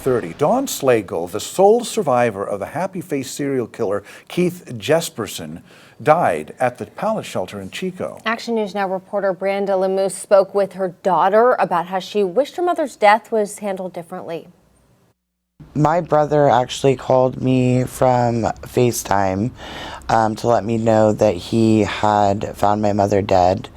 30. Daun Slagle, the sole survivor of the happy-faced serial killer Keith Jesperson, died at the Pallet shelter in Chico. Action News Now reporter Branda Lemus spoke with her daughter about how she wished her mother's death was handled differently. My brother actually called me from FaceTime to let me know that he had found my mother dead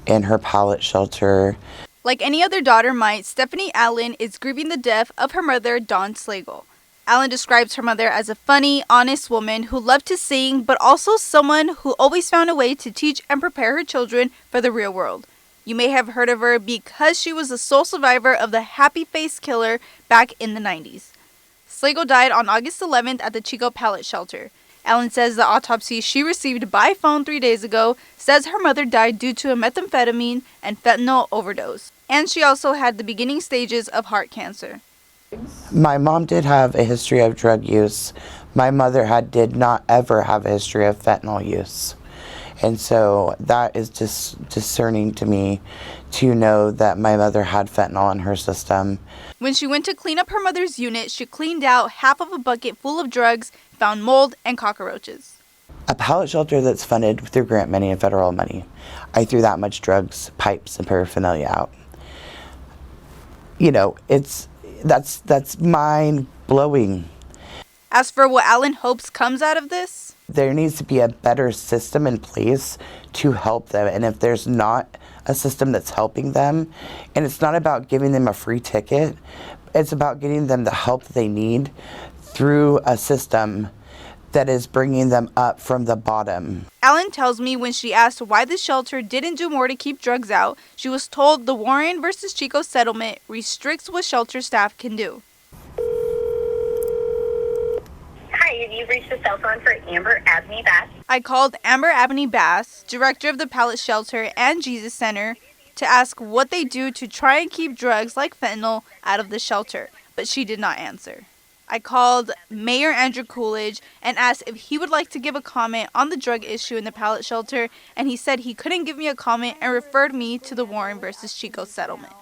in her pallet shelter. Like any other daughter might, Stephanie Allen is grieving the death of her mother, Daun Slagle. Allen describes her mother as a funny, honest woman who loved to sing, but also someone who always found a way to teach and prepare her children for the real world. You may have heard of her because she was the sole survivor of the happy-faced killer back in the 90s. Slagle died on August 11th at the Chico Pallet shelter. Allen says the autopsy she received by phone 3 days ago says her mother died due to a methamphetamine and fentanyl overdose. And she also had the beginning stages of heart cancer. My mom did have a history of drug use. My mother did not ever have a history of fentanyl use. And so that is just discerning to me to know that my mother had fentanyl in her system. When she went to clean up her mother's unit, she cleaned out half of a bucket full of drugs, found mold and cockroaches. A pallet shelter that's funded through grant money and federal money. I threw that much drugs, pipes, and paraphernalia out. You know, that's mind-blowing. As for what Allen hopes comes out of this, there needs to be a better system in place to help them. And if there's not a system that's helping them, and it's not about giving them a free ticket, it's about getting them the help they need through a system that is bringing them up from the bottom. Allen tells me when she asked why the shelter didn't do more to keep drugs out, she was told the Warren versus Chico settlement restricts what shelter staff can do. Hi, you've reached the cell phone for Amber Abney Bass. I called Amber Abney Bass, director of the Pallet Shelter and Jesus Center, to ask what they do to try and keep drugs like fentanyl out of the shelter, but she did not answer. I called Mayor Andrew Coolidge and asked if he would like to give a comment on the drug issue in the Pallet Shelter, and he said he couldn't give me a comment and referred me to the Warren versus Chico settlement.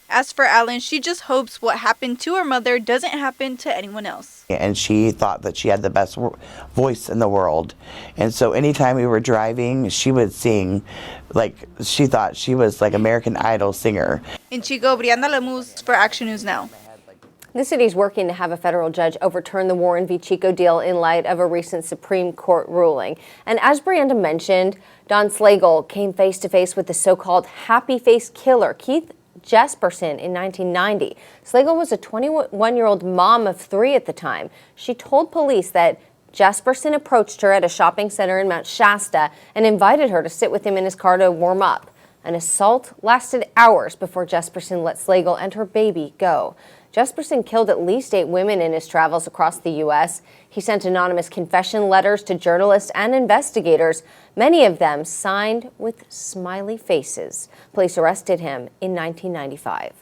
As for Allen, she just hopes what happened to her mother doesn't happen to anyone else. And she thought that she had the best voice in the world. And so anytime we were driving, she would sing like she thought she was like American Idol singer. In Chico, Branda Lemus for Action News Now. The city is working to have a federal judge overturn the Warren v. Chico deal in light of a recent Supreme Court ruling. And as Brianda mentioned, Daun Slagle came face-to-face with the so-called happy-faced killer, Keith Jesperson, in 1990. Slagle was a 21-year-old mom of 3 at the time. She told police that Jesperson approached her at a shopping center in Mount Shasta and invited her to sit with him in his car to warm up. An assault lasted hours before Jesperson let Slagle and her baby go. Jesperson killed at least 8 women in his travels across the U.S. He sent anonymous confession letters to journalists and investigators, many of them signed with smiley faces. Police arrested him in 1995.